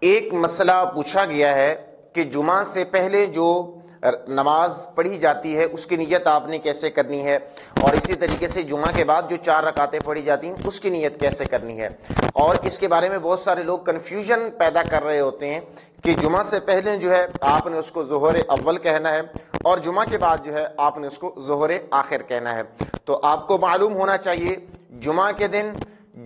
ایک مسئلہ پوچھا گیا ہے کہ جمعہ سے پہلے جو نماز پڑھی جاتی ہے اس کی نیت آپ نے کیسے کرنی ہے، اور اسی طریقے سے جمعہ کے بعد جو 4 رکعتیں پڑھی جاتی ہیں اس کی نیت کیسے کرنی ہے۔ اور اس کے بارے میں بہت سارے لوگ کنفیوژن پیدا کر رہے ہوتے ہیں کہ جمعہ سے پہلے جو ہے آپ نے اس کو ظہر اول کہنا ہے، اور جمعہ کے بعد جو ہے آپ نے اس کو ظہر آخر کہنا ہے۔ تو آپ کو معلوم ہونا چاہیے جمعہ کے دن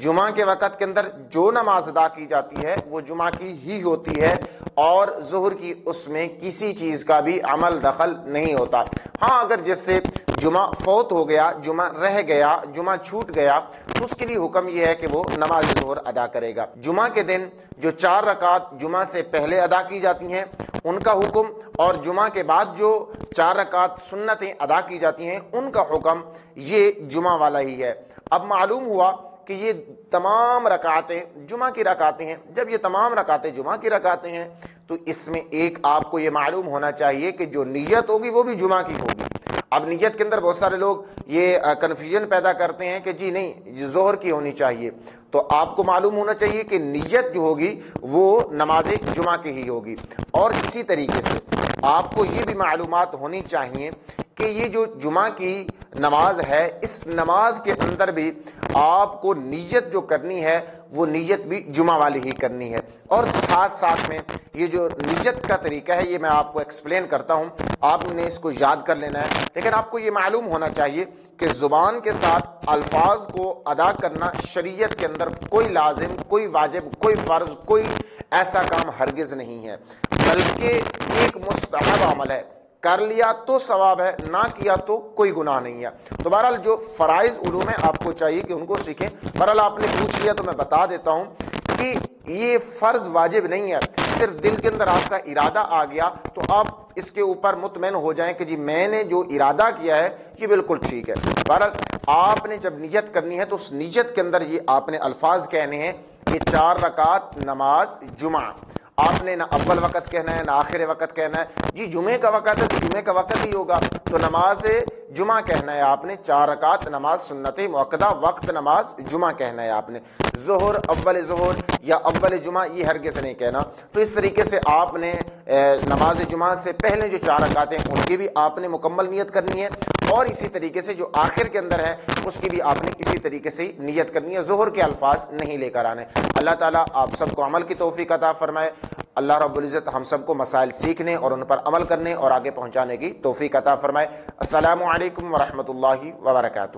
جمعہ کے وقت کے اندر جو نماز ادا کی جاتی ہے وہ جمعہ کی ہی ہوتی ہے، اور ظہر کی اس میں کسی چیز کا بھی عمل دخل نہیں ہوتا۔ ہاں، اگر جس سے جمعہ فوت ہو گیا، جمعہ رہ گیا، جمعہ چھوٹ گیا، تو اس کے لیے حکم یہ ہے کہ وہ نماز ظہر ادا کرے گا۔ جمعہ کے دن جو 4 رکعت جمعہ سے پہلے ادا کی جاتی ہیں ان کا حکم، اور جمعہ کے بعد جو 4 رکعت سنتیں ادا کی جاتی ہیں ان کا حکم یہ جمعہ والا ہی ہے۔ اب معلوم ہوا کہ یہ تمام رکعتیں جمعہ کی رکعتیں ہیں۔ جب یہ تمام رکعتیں جمعہ کی رکعتیں ہیں تو اس میں ایک آپ کو یہ معلوم ہونا چاہیے کہ جو نیت ہوگی وہ بھی جمعہ کی ہوگی۔ اب نیت کے اندر بہت سارے لوگ یہ کنفیوژن پیدا کرتے ہیں کہ جی نہیں، یہ ظہر کی ہونی چاہیے۔ تو آپ کو معلوم ہونا چاہیے کہ نیت جو ہوگی وہ نماز جمعہ کی ہی ہوگی۔ اور اسی طریقے سے آپ کو یہ بھی معلومات ہونی چاہیے کہ یہ جو جمعہ کی نماز ہے اس نماز کے اندر بھی آپ کو نیت جو کرنی ہے وہ نیت بھی جمعہ والی ہی کرنی ہے۔ اور ساتھ ساتھ میں یہ جو نیت کا طریقہ ہے یہ میں آپ کو ایکسپلین کرتا ہوں، آپ نے اس کو یاد کر لینا ہے، لیکن آپ کو یہ معلوم ہونا چاہیے کہ زبان کے ساتھ الفاظ کو ادا کرنا شریعت کے اندر کوئی لازم، کوئی واجب، کوئی فرض، کوئی ایسا کام ہرگز نہیں ہے، بلکہ ایک مستحب عمل ہے۔ کر لیا تو ثواب ہے، نہ کیا تو کوئی گناہ نہیں ہے۔ تو بہرحال جو فرائض علوم ہیں آپ کو چاہیے کہ ان کو سیکھیں۔ بہرحال آپ نے پوچھ لیا تو میں بتا دیتا ہوں کہ یہ فرض واجب نہیں ہے، صرف دل کے اندر آپ کا ارادہ آ گیا تو آپ اس کے اوپر مطمئن ہو جائیں کہ جی میں نے جو ارادہ کیا ہے یہ بالکل ٹھیک ہے۔ بہرحال آپ نے جب نیت کرنی ہے تو اس نیت کے اندر یہ آپ نے الفاظ کہنے ہیں کہ 4 رکعت نماز جمعہ، آپ نے نہ اول وقت کہنا ہے نہ آخر وقت کہنا ہے۔ جی جمعے کا وقت ہے تو جمعے کا وقت ہی ہوگا، تو نماز جمعہ کہنا ہے آپ نے، 4 رکعت نماز سنت مؤکدہ وقت نماز جمعہ کہنا ہے آپ نے۔ ظہر اول ظہر یا اول جمعہ یہ ہرگز نہیں کہنا۔ تو اس طریقے سے آپ نے نماز جمعہ سے پہلے جو 4 رکعتیں ان کی بھی آپ نے مکمل نیت کرنی ہے، اور اسی طریقے سے جو آخر کے اندر ہے اس کی بھی آپ نے اسی طریقے سے نیت کرنی ہے، ظہر کے الفاظ نہیں لے کر آنے۔ اللہ تعالیٰ آپ سب کو عمل کی توفیق عطا فرمائے۔ اللہ رب العزت ہم سب کو مسائل سیکھنے اور ان پر عمل کرنے اور آگے پہنچانے کی توفیق عطا فرمائے۔ السلام علیکم ورحمۃ اللہ وبرکاتہ۔